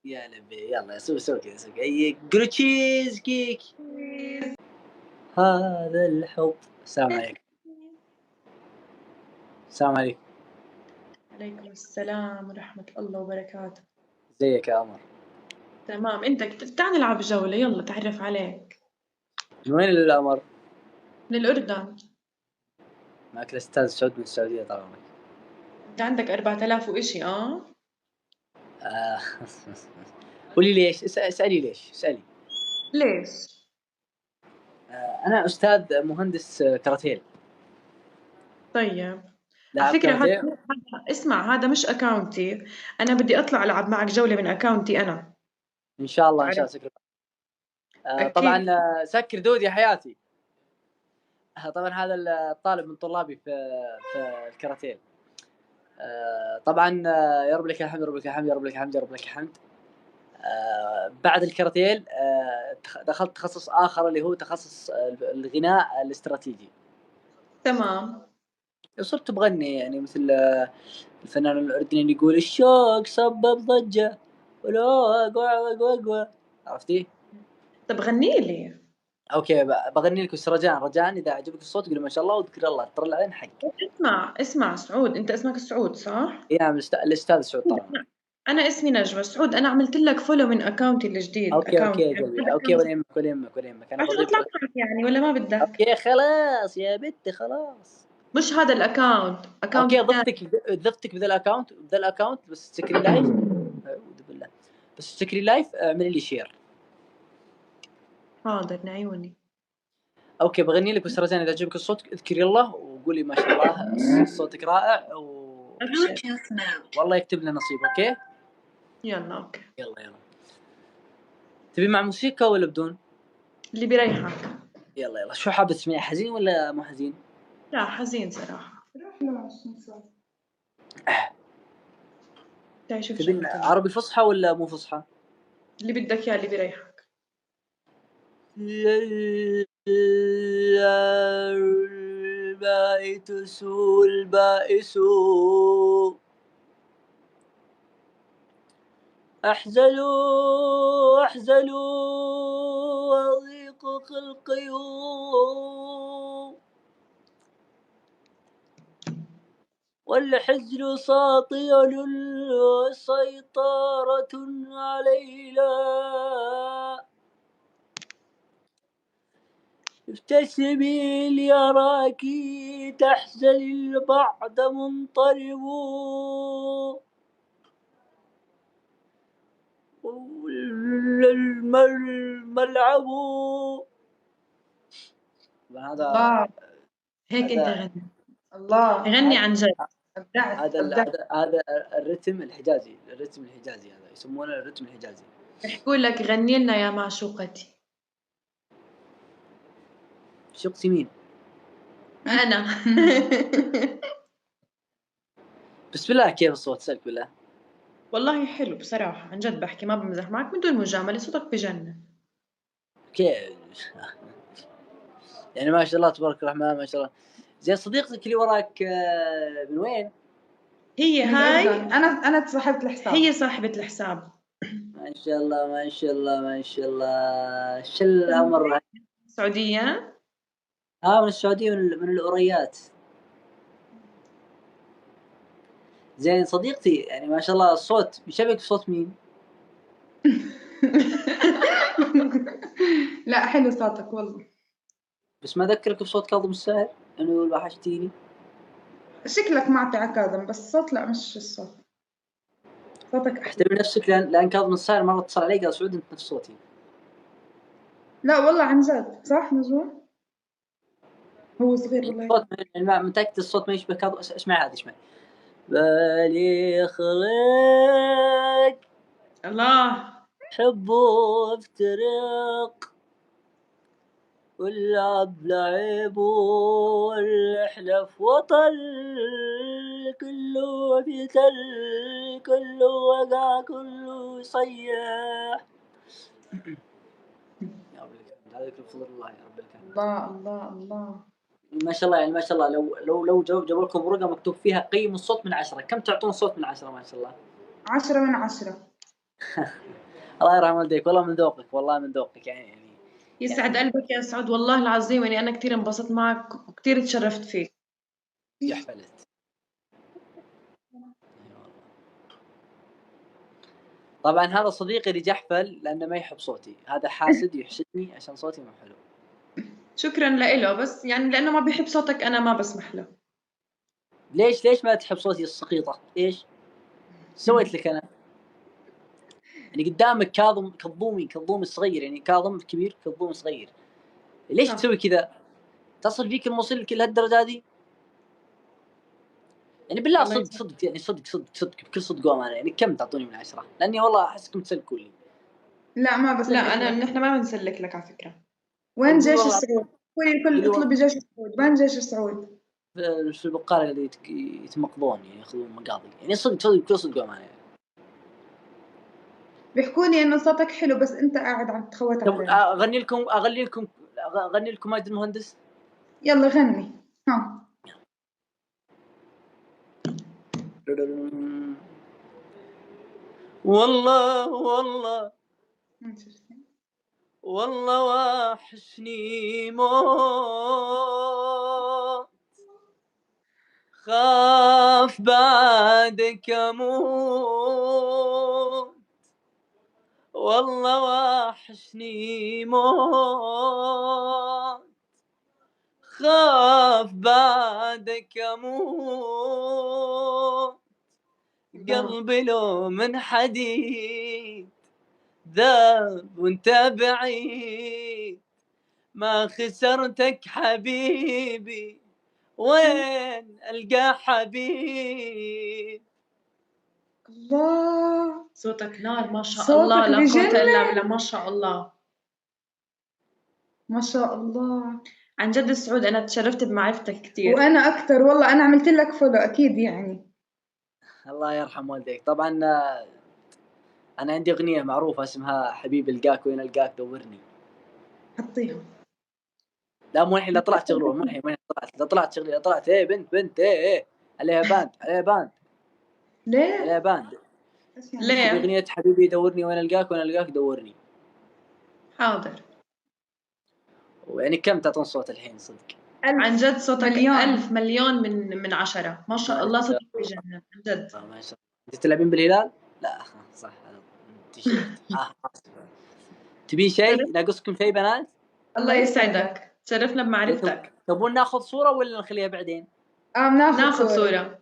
يا لبي يلا سوي كذا سوي قولوا تشيز كيك. هذا الحب. السلام عليكم. السلام عليكم. عليكم السلام ورحمة الله وبركاته. ازيك يا قمر؟ تمام، انت تعال نلعب جولة، يلا تعرف عليك. من وين القمر؟ من الأردن. معك الأستاذ سعود من السعودية طبعا. انت عندك 4000 وإشي آه. قولي ليش، اسألي ليش، اسألي. ليش؟ أنا أستاذ مهندس كاراتيه. طيب، على لاعب فكرة كاراتيه. اسمع، هذا مش أكاونتي، أنا بدي أطلع ألعب معك جولة من أكاونتي أنا. إن شاء الله إن شاء عارف؟ الله سكر. طبعا أكيد. سكر دود يا حياتي. طبعا هذا الطالب من طلابي في الكاراتيه. طبعا يا رب لك الحمد، يا رب لك الحمد، يا رب لك الحمد، يا رب لك الحمد. بعد الكاراتيه دخلت تخصص آخر اللي هو تخصص الغناء الاستراتيجي. تمام. صرت بغني يعني مثل الفنان الأردني اللي يقول الشوق سبب ضجة ولو أقوى. عرفتي؟ طب غني لي. اوكي بغني لك بس رجاء اذا عجبك الصوت قولي ما شاء الله وذكر الله ترى العين حق. اسمع سعود، انت اسمك سعود صح؟ اي نعم الاستاذ سعود طبعا. انا اسمي نجوى سعود، انا عملت لك فولو من اكاونتي الجديد، اوكي اكاونت يا قلبي اوكي ولا يهمك انا عشان بضيف. اطلع معك يعني، ولا ما بدك؟ اوكي خلاص يا بنتي خلاص. مش هذا الاكاونت، اكاونت اوكي الثاني. ضفتك بذا الاكاونت بس تسكري لايف. اعوذ بالله. بس تسكري لايف اعملي لي شير. حاضر نعيوني. اوكي بغني لك بس رجاء اذا عجبك الصوت اذكري الله وقولي ما شاء الله صوتك رائع والله يكتب لنا نصيب. اوكي يلا اوكي. يلا تبي مع موسيقى ولا بدون؟ اللي بيريحك. يلا شو حابة تسمعي، حزين ولا مو حزين؟ لا حزين صراحة. تعي شوف تبين شغلة عربي فصحى ولا مو فصحى؟ اللي بدك اياه، اللي بيريحك. البائس أحزلوا وضيق خلقي والحزن ساطع سيطرة علينا ابتسمي ليراك تحزن البعد منطرب الملعب. الله، هيك انت غني. الله غني عن جد. هذا الرتم الحجازي هذا يسمونه الرتم الحجازي. بحكوا لك غني لنا يا معشوقتي. شقتي مين؟ انا. بس بالله كيف الصوت سلك بالله؟ والله حلو بصراحة، عن جد بحكي ما بمزح معك بدون مجاملة، صوتك بجنن. كيف يعني ما شاء الله تبارك الرحمن ما شاء الله. زين صديقتك اللي وراك من وين؟ هي هاي انا صاحبة الحساب. هي صاحبة الحساب. ما شاء الله شو الامر؟ سعودية؟ من السعودية من الأوريات. زين صديقتي يعني ما شاء الله الصوت يشبك بصوت مين؟ لا حلو صوتك والله. بس ما ذكرك بصوت كاظم الساهر انه يقول وحشتيني. شكلك معطي على كاظم بس الصوت لا مش الصوت. صوتك احترمي نفسك لان كاظم الساهر مرة اتصل علي قال سعود انت نفس صوتي. لا والله عن جد صح نجوى؟ هو صغير والله. الصوت يعني متأكد الصوت ما يشبه كاظم. اسمع هذه اسمع. بالي خلق الله حب وافترق واللعب لعب والحلف وطل كله في تل كله وقع كله يصيح. يا رب هذا يكون فضل الله يا رب لك. الله ما شاء الله يعني ما شاء الله لو جابوا لكم ورقة مكتوب فيها قيموا الصوت من 10 كم تعطون صوت من 10 ما شاء الله؟ 10 من 10. الله يرحم والديك، والله من ذوقك، والله من ذوقك يعني يسعد قلبك يا سعود، والله العظيم يعني أنا كتير انبسطت معك وكتير تشرفت فيك. يحفلت. طبعا هذا صديقي اللي جحفل لأنه ما يحب صوتي، هذا حاسد يحسدني عشان صوتي مو حلو. شكرا لإله، بس يعني لأنه ما بيحب صوتك أنا ما بسمح له. ليش ما تحب صوتي السقيطة؟ ليش؟ سويت لك أنا؟ يعني قدامك كظومي الصغير، يعني كاظم كبير كظوم صغير، ليش تسوي كذا؟ تصل فيك الموصل كل هالدرجة دي؟ يعني بالله صدق يعني صدق بكل صدق وامانه، يعني كم تعطوني من 10؟ لاني والله احسكم تسلكوا لي. لا ما بسلك. لا نحن ما بنسلك لك على فكره. وين جيش السعود؟ قولي الكل اطلبي جيش السعود. وين جيش السعود؟ في البقاله اللي يتمقضون يعني ياخذون مقاضي، يعني صدق بكل صدق وامانه يعني. بيحكوا لي انه صوتك حلو بس انت قاعد عم تخوت علينا. اغني لكم ماجد المهندس. يلا غني. ها والله واحشني موت، خاف بعدك اموت، والله واحشني موت، خاف بعدك اموت، قلبي لو من حديد ذاب وانت بعيد، ما خسرتك حبيبي وين القى حبيب. الله صوتك نار ما شاء الله، لا قوة الا بالله، ما شاء الله ما شاء الله. عن جد السعود انا تشرفت بمعرفتك كثير. وانا اكثر والله، انا عملت لك فولو اكيد يعني. الله يرحم والديك. طبعا انا عندي اغنيه معروفه اسمها حبيب القاك وين القاك دورني. حطيها. لا مو الحين، لا طلعت شغله، مو الحين، وين طلعت شغلي، لا طلعت بنت عليها باند ليه؟ عليها باند. ليه؟ اغنيه حبيبي دورني وين القاك دورني. حاضر. ويعني كم تعطون صوت الحين صدق؟ عن جد صوتك مليون. 1000 مليون من 10 ما شاء الله، صوتك بجنن عن جد. ما شاء الله. انت تلعبين بالهلال؟ لا صح تيشيرت. تبين شيء؟ ناقصكم شيء بنات؟ الله يسعدك، تشرفنا بمعرفتك. تبون ناخذ صوره ولا نخليها بعدين؟ ناخذ صورة.